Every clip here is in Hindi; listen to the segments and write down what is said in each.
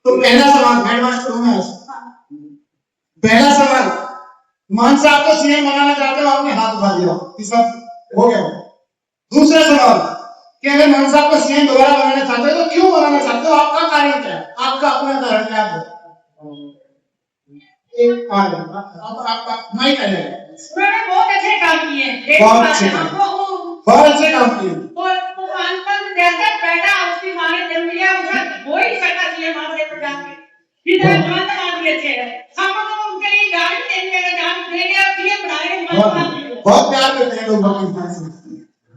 तो पहला सवाल हेडमास्टर हूं मैं आज। पहला सवाल, मान साहब को सीएम बनाना चाहते हो, आपने हाथ उठा दिया कि सब हो गया। दूसरा सवाल कि अगर मान साहब को सीएम दोबारा बनाना चाहते हो तो क्यों बनाना चाहते हो, आपका कारण क्या है, आपका अपना कारण क्या है? एक आप माइक आ जाएगा। उन्होंने बहुत अच्छे काम किए, बहुत अच्छे काम किए। जैसे पैदा उसकी माँ ने जन्म लिया, उसे हो ही सकता सीएम हमारे पर जाके इतना तुरंत मान दिए थे। हम लोग उनके लिए गाड़ी देंगे, गाड़ी देंगे और सीएम बनाएंगे। बहुत प्यार करते हैं लोग भगवंत मान से।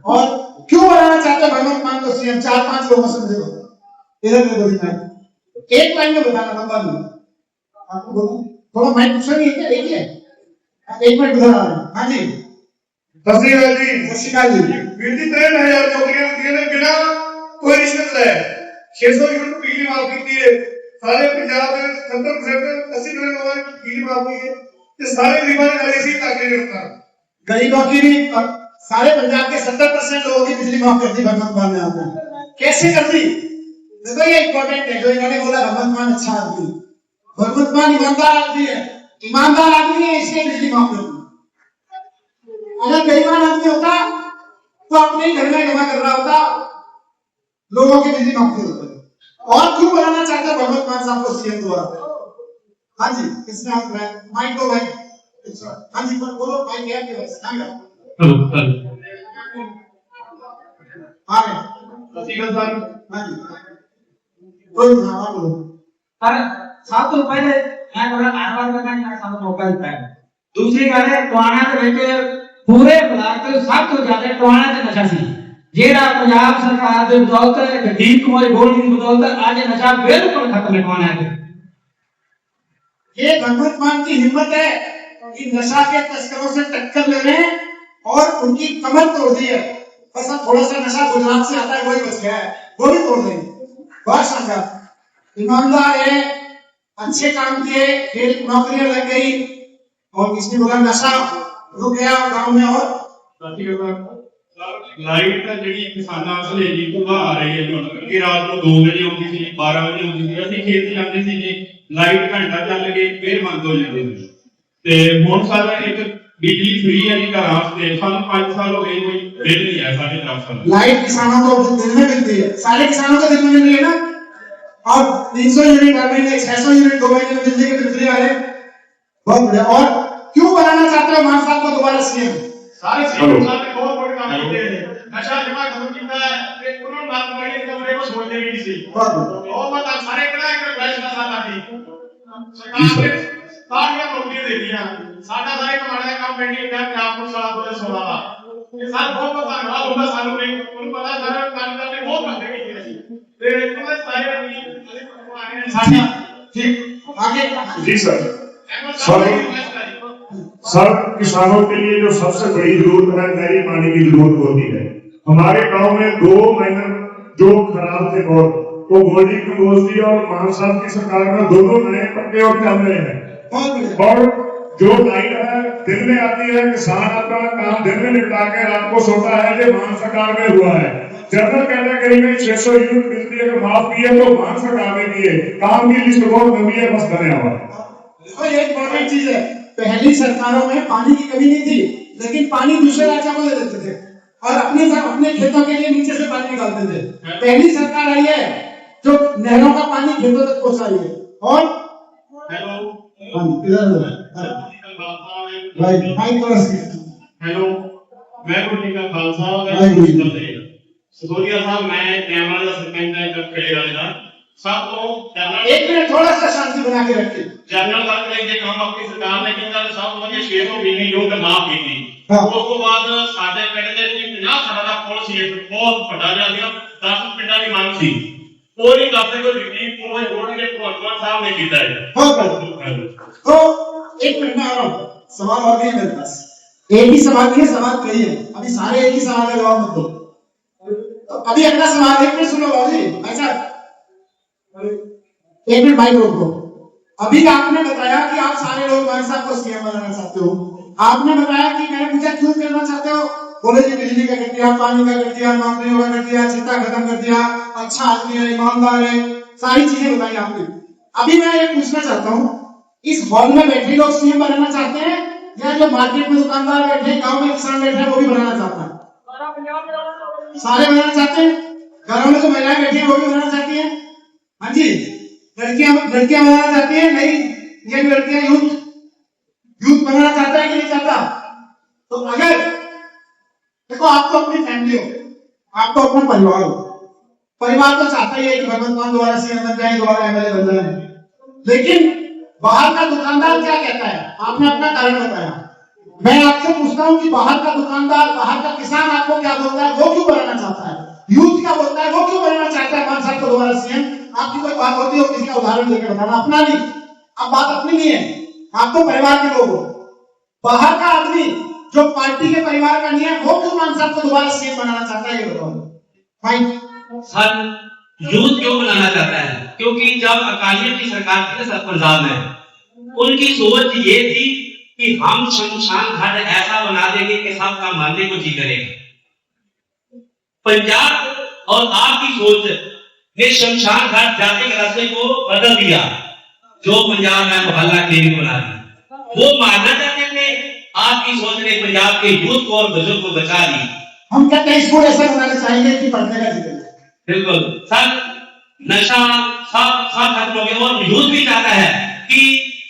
और क्यों बनाना चाहते हैं भगवंत मान को सीएम? 4-5 लोगों से मुझे बताओ, इधर में दो एक लाइन में बताना, लंबा नहीं। आपको बोलो थोड़ा माइक पूछा नहीं है क्या? देखिए एक मिनट उधर आ रहा है। हाँ जी सत श्री अकाल जी। सत श्री अकाल जी। वीर जी 63,000 नौकरियां दिए ने बिना कोई रिश्वत ले 600 यूनिट बिजली माफ की है। सारे पंजाब ਦੇ 70% 80% लोगों ने बिजली माफ की है ਤੇ ਸਾਰੇ ਗਰੀਬਾਂ ਨੇ ਨਾਲ ਇਸੇ ਤਾਕੇ ਦੇ ਦਿੱਤਾ। गरीबों की भी सारे पंजाब के 70% लोगों की बिजली माफ कर दी भगवंत मान ने। आपने कैसे कर दी? देखो ये इंपॉर्टेंट है जो इन्होंने बोला भगवंत मान अच्छा आदमी। भगवंत मान ईमानदार आदमी है, ईमानदार आदमी है इसलिए बिजली माफ कर दी। अगर बेईमान आदमी होता तो अपने घर में जमा कर रहा होता, लोगों की बिजली माफ नहीं होती। और क्यों बनाना चाहते हैं भगवंत मान साहब को सीएम दोबारा? हाँ जी किसने हाथ उठाया? माइक दो भाई। हाँ जी बोलो भाई क्या है? हेलो आ गए सतीगल सर। हाँ जी कोई ना बोलो। पर 7 तो पहले मैं थोड़ा आरवार का नहीं साथ मौका देता है। दूसरी गल है टवाना के विच पूरे ब्लॉक तो सब तो ज्यादा टवाना ते नशा सी, जेड़ा पंजाब सरकार दे बदौलत गरीब कमाई बोर्ड की बदौलत आज नशा बिल्कुल खत्म है टवाना के। ये भगवंत मान की हिम्मत है कि नशा के तस्करों से टक्कर ले रहे हैं और उनकी कमर तोड़ दी है। बस अब थोड़ा सा नशा गुजरात से आता है वही बच गया है, वो भी तोड़ देंगे। बहुत शानदार, ईमानदार है, अच्छे काम किए, फिर नौकरियां लग गई और किसने बोला नशा रुक गया गांव में। और लाइट ਜਿਹੜੀ ਕਿਸਾਨਾਂ ਸਲੇਜੀ ਤੋਂ ਆ ਰਹੀ ਹੈ ਹੁਣ ਕਿ ਰਾਤ ਨੂੰ 2 ਵਜੇ ਆਉਂਦੀ ਸੀ 12 ਵਜੇ ਆਉਂਦੀ ਸੀ। ਅਸੀਂ ਖੇਤ ਜਾਂਦੇ ਸੀ ਜੀ ਲਾਈਟ ਘੰਟਾ ਚੱਲ ਕੇ ਫੇਰ ਬੰਦ ਹੋ ਜਾਂਦੀ ਸੀ ਤੇ ਹੁਣ ਸਾਰਾ ਇੱਕ बिजली फ्री है जी घरां से सानू 5 साल हो गए कोई बिल नहीं है 4.5 साल। लाइट किसानों को दिन में मिलती है, सारे किसानों को दिन में मिल रही है ना। और 300 यूनिट हर महीने 600 यूनिट 2 महीने में बिजली के बिल फ्री आ रहे हैं। बहुत बढ़िया। और क्यों बनाना चाहते हो मान साहब को दोबारा सीएम? सारे सीएम साहब ने बहुत बड़े काम किए हैं, नशा जमा खत्म किया है ते उन्होंने बात करी तो मेरे को सोचते भी नहीं सी। और बता सारे कितना एक फैसला साथ आती सरकार ने सारियां नौकरियां दे दिया। साडा सारे कमाने का काम पेंडिंग है पंजाब को साल 2016 ਦਾ ਇਹ ਸਾਲ ਬਹੁਤ ਧੰਨਵਾਦ ਹੁੰਦਾ ਸਾਨੂੰ ਵੀ ਉਹਨੂੰ ਪਤਾ ਸਾਰਾ ਕੰਮ ਕਰਨੇ ਬਹੁਤ ਬੰਦੇ ਕੀਤੇ ਸੀ ਤੇ ਉਹਨਾਂ ਸਾਰੇ साडा ठीक आगे जी सर। सर किसानों के लिए जो सबसे बड़ी जरूरत है नहरी पानी की जरूरत होती है। हमारे गांव में 2 महीने जो खराब थे बहुत तो मोदी की और मान साहब की सरकार में दोनों नए पक्के और चल रहे हैं। और जो लाइट है दिन में आती है, किसान अपना काम दिन में निपटा के रात को सोता है, ये मान सरकार में हुआ है। जनरल कैटेगरी में 600 यूनिट बिजली अगर माफ की है तो मान सरकार ने की है। काम की लिस्ट बहुत लंबी है, बस धन्यवाद। देखो ये इंपॉर्टेंट चीज है, पहली सरकारों में पानी की कमी नहीं थी लेकिन पानी दूसरे राज्यों को दे देते थे और अपने खेतों के लिए नीचे से पानी निकालते थे। पहली सरकार आई है जो नहरों का पानी खेतों तक पहुंचा रही है। और हेलो मैं गुरजी का खालसा सदोरिया साहब मैं कैमरा का सरपंच है जब खेले वाले का सब को जनरल एक मिनट थोड़ा सा शांति बना के रखिए। जनरल वर्ग ने जे काम अपनी सरकार ने किया सब वजह 600 बिजली यूनिट माफ की थी। ਉਸ ਤੋਂ ਬਾਅਦ ਸਾਡੇ ਪਿੰਡ ਦੇ ਵਿੱਚ 50 ਸਾਲਾਂ ਦਾ ਪੁਲ ਸੀ ਇੱਕ ਬਹੁਤ ਵੱਡਾ ਜਿਹਾ ਸੀ 10 ਪਿੰਡਾਂ ਦੀ ਮੰਗ ਸੀ ਉਹ ਨਹੀਂ ਕਰਦੇ ਕੋਈ ਬਿਜਲੀ ਪੁਲ ਜੋੜ ਕੇ ਭਗਵਾਨ ਸਾਹਿਬ ਨੇ ਕੀਤਾ ਹੈ। तो एक मिनट में आ रहा हूँ, सवाल और भी है मेरे पास। एक ही सवाल नहीं है, सवाल कई है, अभी सारे एक ही सवाल का जवाब मत दो। तो अभी अगला सवाल एक मिनट सुनो बाबू जी भाई साहब, एक मिनट माइक रोको। अभी आपने बताया कि आप सारे लोग मान साहब को सीएम बनाना चाहते हो। आपने बताया कि मैंने पूछा क्यों करना चाहते हो, बोले जी बिजली का कर दिया, पानी का कर दिया, नौकरियों का कर दिया, चिंता खत्म कर दिया, अच्छा आदमी है, ईमानदार है, सारी चीजें बताई आपने। अभी मैं ये पूछना चाहता हूँ, इस हॉल में बैठे लोग सीएम बनाना चाहते हैं या जो मार्केट में दुकानदार बैठे हैं, गांव में किसान बैठे हैं, वो भी बनाना चाहता है? सारे बनाना चाहते हैं। घरों में जो महिलाएं बैठी हैं वो भी बनाना चाहती हैं। हाँ जी, लड़कियां बनाना चाहती हैं, नहीं यंग लड़कियां यूथ बनाना चाहता है कि नहीं चाहता? तो अगर देखो, आपको अपनी फैमिली हो, आपको अपना परिवार हो, परिवार तो चाहता ही है कि भगवंत मान दोबारा सीएम बन जाए, दोबारा एमएलए बन जाए, लेकिन बाहर का दुकानदार क्या कहता है? आपने अपना कारण बताया, मैं आपसे पूछता हूं कि बाहर का दुकानदार, बाहर का किसान आपको क्या बोलता है, वो क्यों बनाना चाहता है? यूथ क्या बोलता है, वो क्यों बनाना चाहता है मान साहब को दोबारा सीएम? आपकी कोई बात होती हो, किसी का उदाहरण देकर बताना, अपना नहीं, अब बात अपनी नहीं है, आप तो परिवार के लोग हो। बाहर का आदमी जो पार्टी के परिवार का नहीं है, वो क्यों मान साहब को दोबारा सीएम बनाना चाहता है, ये बताओ भाई। सर, यूथ क्यों बनाना चाहता है? क्योंकि जब अकालियों की सरकार थी ना सर पंजाब में, उनकी सोच ये थी कि हम शमशान घाट ऐसा बना देंगे कि सबका मरने को जी करेगा। पंजाब और आपकी सोच ने शमशान घाट जाने के रास्ते को बदल दिया, जो पंजाब में मोहल्ला क्लिनिक बना दिया। वो मारना चाहते थे, आपकी सोच ने पंजाब के यूथ को और बुजुर्ग को बचा ली। हम कहते हैं इसको ऐसा बनाना चाहेंगे कि पढ़ने का जीवन। बिल्कुल सर, नशा सब खत्म हो गया और यूथ भी चाहता है कि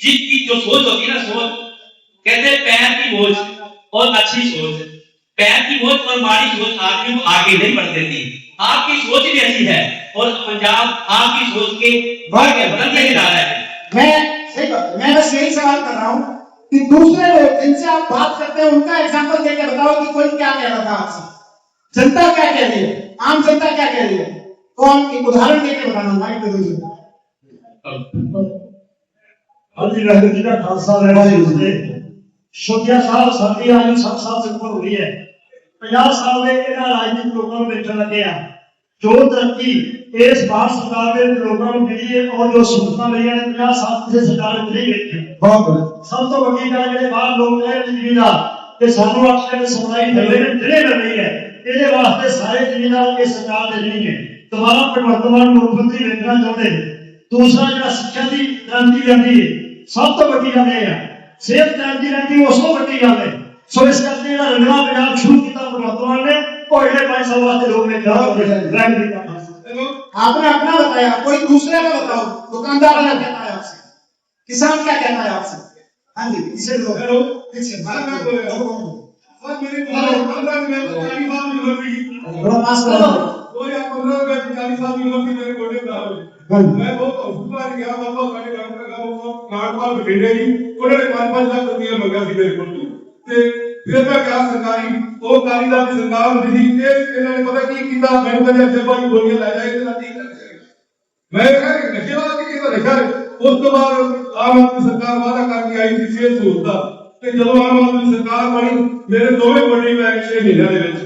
जिसकी जो सोच होती है ना, सोच कहते हैं पैर की बोझ और अच्छी सोच, पैर की बोझ और माड़ी सोच आदमी को आगे नहीं बढ़ देती। आपकी सोच भी ऐसी है और पंजाब आपकी सोच के बदलने जा रहा है। मैं बस यही सवाल कर रहा हूँ कि दूसरे लोग जिनसे आप बात करते हैं उनका एग्जाम्पल देकर बताओ कि कोई क्या कह रहा था आपसे, जनता क्या कह रही है, आम जनता क्या कह रही है, तो हम एक उदाहरण देकर बताना भाई। ਹਾਂਜੀ ਵਾਹਿਗੁਰੂ ਜੀ ਦਾ ਖਾਲਸਾ ਵਾਹਿਗੁਰੂ ਜੀ ਕੀ ਫਤਿਹ। ਸ਼ੋਭਿਆ ਸਾਹਿਬ ਸਾਡੀ ਆਯੂ 60 ਸਾਲ से ऊपर हो रही है, 50 साल ਦੇ ਇਹਨਾਂ ਰਾਜਨੀਤਿਕ ਲੋਕਾਂ ਨੂੰ ਦੇਖਣ ਲੱਗੇ ਆ ਜੋ ਤਰੱਕੀ ਇਸ ਭਾਰਤ ਸਰਕਾਰ ਦੇ ਲੋਕਾਂ ਨੂੰ ਮਿਲੀ ਹੈ ਔਰ ਜੋ ਸਹੂਲਤਾਂ ਮਿਲੀਆਂ ਨੇ 50 ਸਾਲ ਕਿਸੇ ਸਰਕਾਰ ਨੇ ਨਹੀਂ ਵੇਖੀ। ਬਹੁਤ ਸਭ ਤੋਂ ਵੱਡੀ ਗੱਲ ਜਿਹੜੇ ਬਾਹਰ ਲੋਕ ਨੇ ਜ਼ਿਮੀਂਦਾਰ ਕਿ ਸਾਨੂੰ 8 ਦਿਨ ਸਪਲਾਈ ਮਿਲਦੇ ਨੇ ਜਿਹੜੇ ਮਿਲਣੀ ਹੈ, ਇਹਦੇ ਵਾਸਤੇ ਸਾਰੇ ਜ਼ਿਮੀਂਦਾਰ ਇਸ ਸਰਕਾਰ ਦੇ ਨਹੀਂ ਹੈ। ਦੁਬਾਰਾ ਭਗਵੰਤ ਮਾਨ ਮੁੱਖ ਮੰਤਰੀ ਵੇਖਣਾ ਚਾਹੁੰਦੇ ਨੇ। दूसरा जो शिक्षा की क्रांति लगी है, सब तो वड्डी गल है, सेहत क्रांति लगी उस तो वड्डी गल है। सो इस करके जेड़ा रंगला पंजाब शुरू किया भगवंत मान ने, और जेड़े 5 साल वास्ते लोग ने आपने अपना बताया, कोई दूसरे का बताओ। दुकानदार क्या कहता है आपसे, किसान क्या कहता है आपसे? हाँ जी, इसे लो हेलो पीछे बात और मेरे 15 में काली साहब की नौकरी बड़ा पास करो कोई आप 15 में काली साहब की नौकरी मेरे गोडे पे आओ। मैं वो हॉस्पिटल गया, बाबा साडे डॉक्टर का वो नाटपाल बठेरे जी उन्होंने 5-5 लाख रुपया मंगा सी मेरे को ते फिर मैं क्या सरकारी वो कालीदार की सरकार होती थी ते इन्होंने पता की कीता मैं कहते जब बाकी गोलियां ला जाए तो ठीक कर मैं कहा नशे वाला की तो नशा उस तो बाद आम आदमी सरकार वादा करके आई थी सेहत सहूलतां ते जब आम आदमी सरकार बनी मेरे दोवें बड़ी में 6 महीने दे विच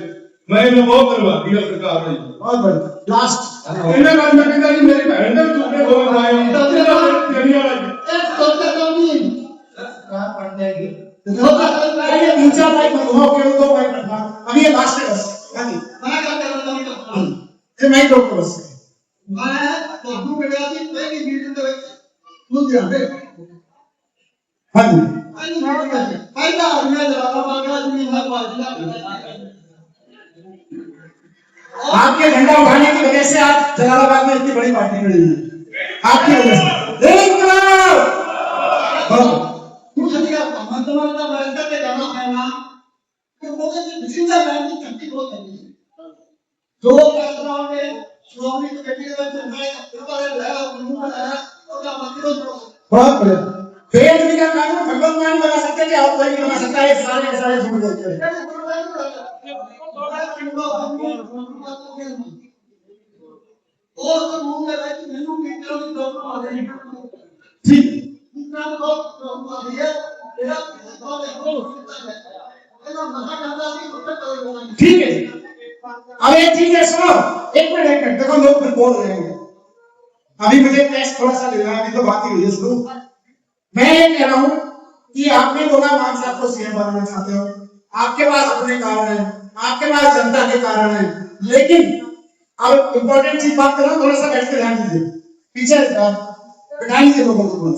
मैं इन्हें बहुत धन्यवाद दिया सरकार ने। बहुत बढ़िया लास्ट इन्हें बात मैं कहता जी मेरी बहन ने चुपने हो बनाए तत्ते जड़ी वाला एक तत्ते कम नहीं क्या पढ़ने की ये नीचा भाई हो के दो भाई पढ़ना अभी ये लास्ट है बस। हां जी मैं क्या कर रहा हूं ये मैं डॉक्टर बस मैं तो बेटा जी पहली मीटिंग दे खुद जाने। हां जी पहला मैं जवाब मांगा जी मैं बात आपके झंडा उठाने की वजह से आज जलालाबाद में इतनी बड़ी पार्टी बनी है, आपकी वजह से। इनकलाब कुछ नहीं आता मतलब ना मैं के जाना है ना कि वो के जिंदा बैंक की छुट्टी बहुत है जो फैसला ने श्रोमणी कमेटी के मैं ऊपर लाया मुंह बनाया और का मतलब बहुत बढ़िया बेद का कानून भगवंत मान बना सकते हैं कि आप कोई नहीं बना सकता है, सारे झूठ बोलते हैं। और तो मुंह में बैठ मेनू मीटर की प्रॉब्लम आ रही है ठीक इतना प्रॉब्लम आ रही है तेरा तो देखो ना मजा ज्यादा नहीं ठीक है। अब एक चीज है सुनो, एक मिनट देखो लोग फिर बोल रहे हैं, अभी मुझे टेस्ट थोड़ा सा लेना है, अभी तो बात ही हुई है शुरू। मैं ये कह रहा हूं कि आपने बोला मान साहब को सीएम बनाना चाहते हो, आपके पास अपने कारण है, आपके पास जनता के कारण है, लेकिन अब इंपॉर्टेंट चीज बात कर रहा हूं, थोड़ा सा बैठ के ध्यान दीजिए पीछे बिठा लीजिए लोगों को।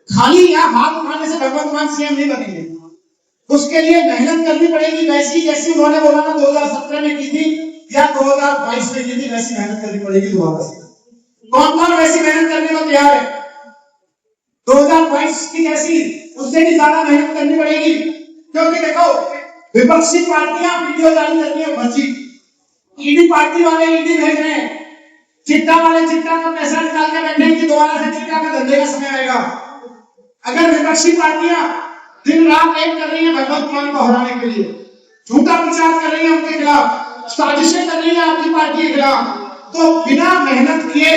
खाली यहाँ हाथ उठाने से भगवंत मान सीएम नहीं बनेंगे, उसके लिए मेहनत करनी पड़ेगी, वैसी जैसी उन्होंने बोला ना 2017 में की थी या 2022 में की थी, वैसी मेहनत करनी पड़ेगी दोबारा से। कौन कौन वैसी मेहनत करने को तैयार है? 2022 की जैसी, उससे भी ज्यादा मेहनत करनी पड़ेगी, क्योंकि देखो विपक्षी पार्टियां वीडियो जारी करती है फर्जी, ईडी पार्टी वाले ईडी भेज रहे हैं, चिट्टा वाले चिट्टा का पैसा निकाल के बैठे कि दोबारा से चिट्टा के धंधे का समय आएगा। अगर विपक्षी पार्टियां दिन रात एक कर रही है भगवंत मान को हराने के लिए, झूठा प्रचार कर रही है उनके खिलाफ, साजिशें कर रही है आपकी पार्टी के खिलाफ, तो बिना मेहनत किए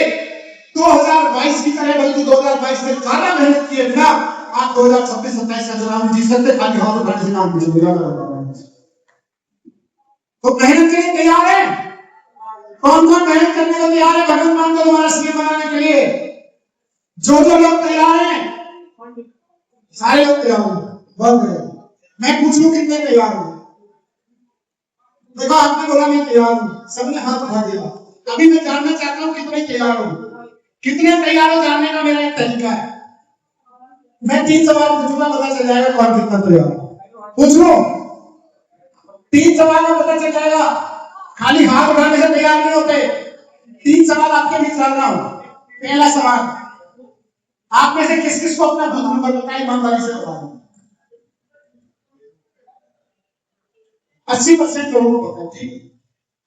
2022 की तरह बल्कि 2022 में ज्यादा मेहनत किए बिना आप 2026-27 का चुनाव जीत सकते, खाली हाथ उठाने से काम नहीं चलेगा। तो मेहनत के लिए तैयार है? कौन कौन मेहनत करने को तैयार है भगवंत मान को दोबारा सीएम बनाने के लिए? जो लोग तैयार हैं, सारे लोग तैयार हैं, बहुत बढ़िया। मैं पूछ लूं कितने तैयार हो? देखो आपने बोला मैं तैयार हूं, सबने हाथ उठा दिया। अभी मैं जानना चाहता हूं कितने तैयार हो, कितने तैयार हो जानने का मेरा एक तरीका है। मैं 3 सवाल पूछूंगा, पता चल जाएगा कौन कितना तैयार है। पूछ लो, 3 सवाल में पता चल जाएगा, खाली हाथ उठाने से तैयार नहीं होते। 3 सवाल आपके बीच डालना हो। पहला सवाल, आप में से किस किस को अपना बूथ नंबर पता है? ईमानदारी से बता दो। 80% लोगों को पता है, ठीक?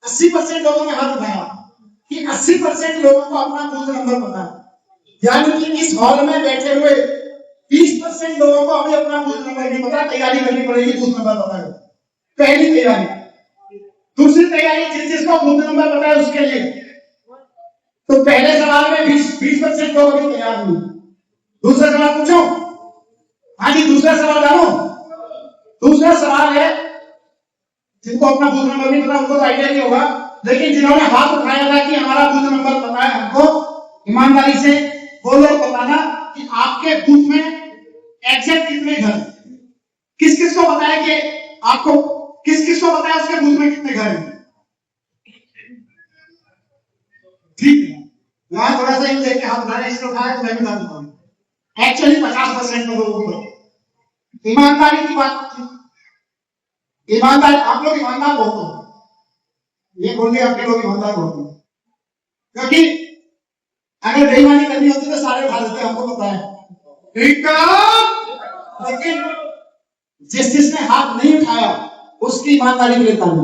80% लोगों ने हाथ उठाया कि 80% लोगों को अपना बूथ नंबर पता है, यानी कि इस हॉल में बैठे हुए 20% लोगों को अभी अपना बूथ नंबर नहीं पता। तैयारी करनी पड़ेगी बूथ नंबर पता है, पहली तैयारी। दूसरी तैयारी, जिस जिसको बूथ नंबर पता है उसके लिए, तो पहले सवाल में 20% लोग अभी तैयार नहीं। दूसरा सवाल पूछो। हाँ जी, दूसरा सवाल डालो। दूसरा सवाल है, जिनको अपना बूथ नंबर नहीं पता उनको तो आइडिया नहीं होगा, लेकिन जिन्होंने हाथ उठाया था कि हमारा बूथ नंबर पता है हमको, ईमानदारी से वो लोग बताना कि आपके बूथ में एग्जैक्ट कितने घर, किस किस को बताया कि आपको किस किस को बताया उसके बूथ में कितने घर हैं। ठीक है, यहाँ थोड़ा सा देख के हाथ उठाया, इसने उठाया तो मैं भी बता देता हूँ। एक्चुअली 50% लोगों को ईमानदारी की बात, ईमानदार, आप लोग ईमानदार बहुत हो, ये बोल दिया आपके लोग ईमानदार बहुत हो, क्योंकि अगर बेईमानी करनी होती तो सारे उठा देते, हमको पता है, ठीक है। लेकिन जिसने हाथ नहीं उठाया उसकी ईमानदारी के लिए ताली,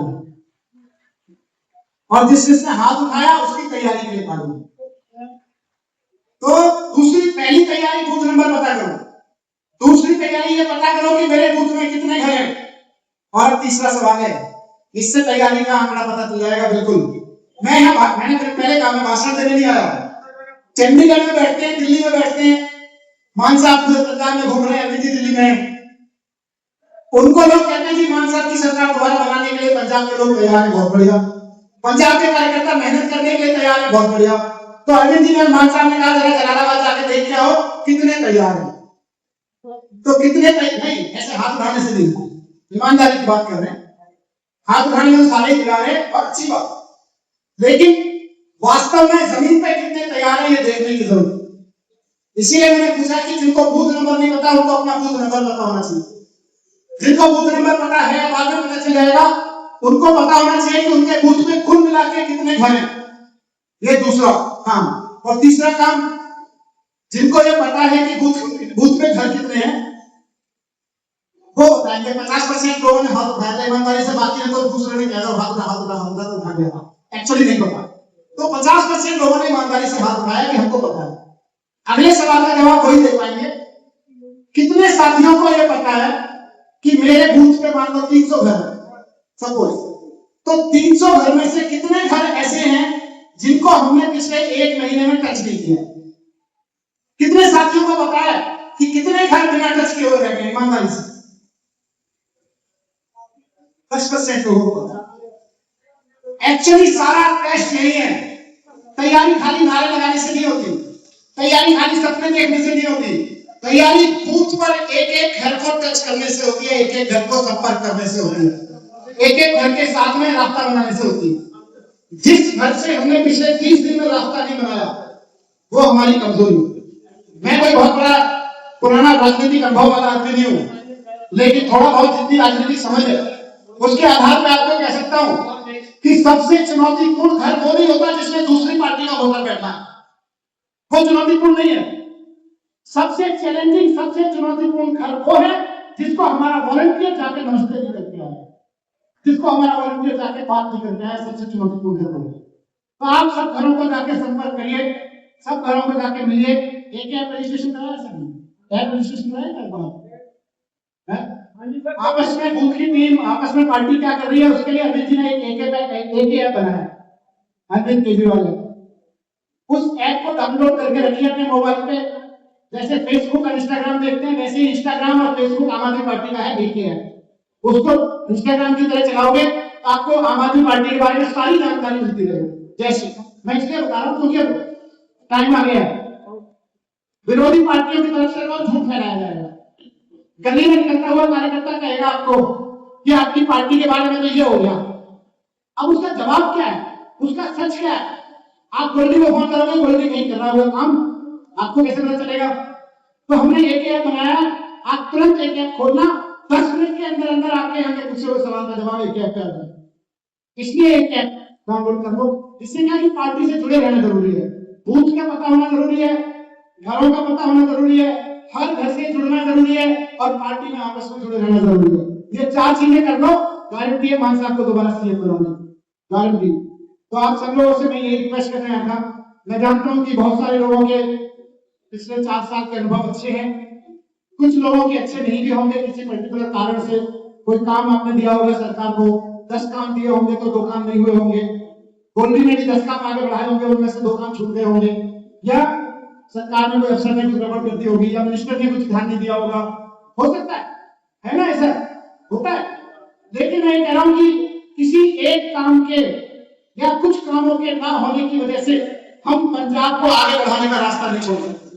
और जिसने हाथ उठाया उसकी तैयारी के लिए ताली। तो दूसरी, पहली तैयारी बूथ नंबर पता करो, दूसरी तैयारी ये पता करो कि मेरे बूथ में कितने घर हैं, और तीसरा सवाल है, इससे तैयारी का आंकड़ा पता चल जाएगा। बिल्कुल, मैंने पहले कहा मैं भाषण देने नहीं आया। चंडीगढ़ में बैठते हैं, दिल्ली में बैठते हैं, मान साहब पंजाब में घूम रहे हैं, अभी दिल्ली में, उनको लोग कहते हैं जी मान साहब की सरकार दोबारा बनाने के लिए पंजाब के लोग तैयार हैं, बहुत बढ़िया। पंजाब के कार्यकर्ता मेहनत करने के लिए तैयार है, बहुत बढ़िया। तो अरविंद जी ने, मान साहब ने कहा जरा जलालाबाद जाके देख के आओ कितने तैयार हैं, तो कितने तैयार नहीं, ऐसे हाथ उठाने से नहीं, ईमानदारी की बात कर रहे हैं। हाथ उठाने में सारे तैयार है और अच्छी बात, लेकिन वास्तव में जमीन पे कितने तैयार है ये देखने की जरूरत है। इसीलिए मैंने पूछा कि जिनको बूथ नंबर नहीं पता उनको अपना बूथ नंबर पता होना चाहिए। जिनको बूथ नंबर पता है बाद में पता चल जाएगा, उनको पता होना चाहिए कि उनके बूथ में कुल मिला के कितने घर हैं, ये दूसरा काम। और तीसरा काम, जिनको ये पता है कि बूथ में घर कितने हैं वो बताएंगे। 50% लोगों ने हाथ उठाया था ईमानदारी से, बाकी ने तो दूसरे ने कहा हाथ उठा दिया, एक्चुअली नहीं पता। तो 50% लोगों ने ईमानदारी से हाथ उठाया कि हमको पता है। अगले सवाल का जवाब वही दे पाएंगे, कितने साथियों को यह पता है कि मेरे बूथ पे मान लो 300 घर है सपोज, तो 300 घर में से कितने घर ऐसे हैं जिनको हमने पिछले 1 महीने में टच नहीं किया? कितने साथियों को पता है कि कितने घर बिना टच किए हुए रह गए? ईमानदारी से 10% लोगों को पता। एक्चुअली सारा टेस्ट यही है, तैयारी खाली नारे लगाने से नहीं होती, तैयारी खाली सपने देखने से नहीं होती, तैयारी बूथ पर एक एक घर को टच करने से होती है, एक एक घर को संपर्क करने से होती है, एक एक घर के साथ में रास्ता बनाने से होती है। जिस घर से हमने पिछले 30 दिन में रास्ता नहीं बनाया, वो हमारी कमजोरी है। मैं कोई बहुत बड़ा पुराना राजनीतिक अनुभव वाला आदमी नहीं हूँ, लेकिन थोड़ा बहुत जितनी राजनीति समझ है उसके आधार पर आपको कह सकता हूँ कि सबसे चुनौतीपूर्ण घर वो नहीं होता जिसमें दूसरी पार्टी का वोटर बैठा है, वो चुनौतीपूर्ण नहीं है। सबसे चैलेंजिंग, सबसे चुनौतीपूर्ण घर वो है जिसको हमारा वॉलंटियर जाके नमस्ते नहीं करके आया, जिसको हमारा वॉलंटियर जाके बात नहीं करके आया, सबसे चुनौतीपूर्ण घर वो है। तो आप सब घरों को जाके संपर्क करिए, सब घरों को जाके मिलिए। एक ऐप रजिस्ट्रेशन कराया सर, ऐप रजिस्ट्रेशन कराया है? आपस में बूथ की टीम, आपस में पार्टी क्या कर रही है उसके लिए अमित जी ने एक ऐप बनाया है, अरविंद केजरीवाल ने। उस ऐप को डाउनलोड करके रखिए अपने मोबाइल पे। जैसे फेसबुक और इंस्टाग्राम देखते हैं वैसे ही इंस्टाग्राम और फेसबुक आम आदमी पार्टी का है, एक ही है। उसको इंस्टाग्राम की तरह चलाओगे तो आपको आम आदमी पार्टी के बारे में सारी जानकारी मिलती रहेगी। जैसे मैं इसलिए बता रहा हूँ क्योंकि टाइम आ गया है, विरोधी पार्टियों की तरफ से रोज झूठ फैलाया जाएगा। गली में निकलता हुआ कार्यकर्ता कहेगा आपको कि आपकी पार्टी के बारे में तो ये हो गया। अब उसका जवाब क्या है, उसका सच क्या है? आप गोल्डी को फोन करोगे, गोल्डी नहीं कर रहा होगा काम, आपको कैसे पता चलेगा? तो हमने एक ऐप बनाया, आप तुरंत एक ऐप खोलना, 10 मिनट के अंदर अंदर आपके यहाँ के पूछे हुए सवाल का जवाब एक ऐप पे आ जाए। इसलिए एक ऐप डाउनलोड कर लो। इससे क्या कि पार्टी से जुड़े रहना जरूरी है, बूथ का पता होना जरूरी है, घरों का पता होना जरूरी है, हर घर से जुड़ना जरूरी है और पार्टी में आपस में जुड़े रहना जरूरी है। ये 4 चीजें कर लो, गारंटी है मान साहब को दोबारा सीएम बनाऊंगा, गारंटी। तो आप सब लोगों से मैं ये रिक्वेस्ट करने आया था। मैं जानता हूँ कि बहुत सारे लोगों के पिछले 4 साल के अनुभव अच्छे हैं, कुछ लोगों के अच्छे नहीं भी होंगे किसी पर्टिकुलर कारण से। कोई काम आपने दिया होगा सरकार को, 10 काम दिए होंगे तो 2 काम नहीं हुए होंगे। गोल्डी ने भी 10 काम आगे बढ़ाए होंगे, उनमें से 2 काम छूट गए होंगे, या सरकार ने कोई अफसर ने कुछ गड़बड़ कर दी होगी, या मिनिस्टर ने कुछ ध्यान नहीं दिया होगा, हो सकता है ना? ऐसा होता है। लेकिन मैं कह रहा हूं कि किसी एक काम के या कुछ कामों के ना होने की वजह से हम पंजाब को आगे बढ़ाने का रास्ता नहीं छोड़ सकते।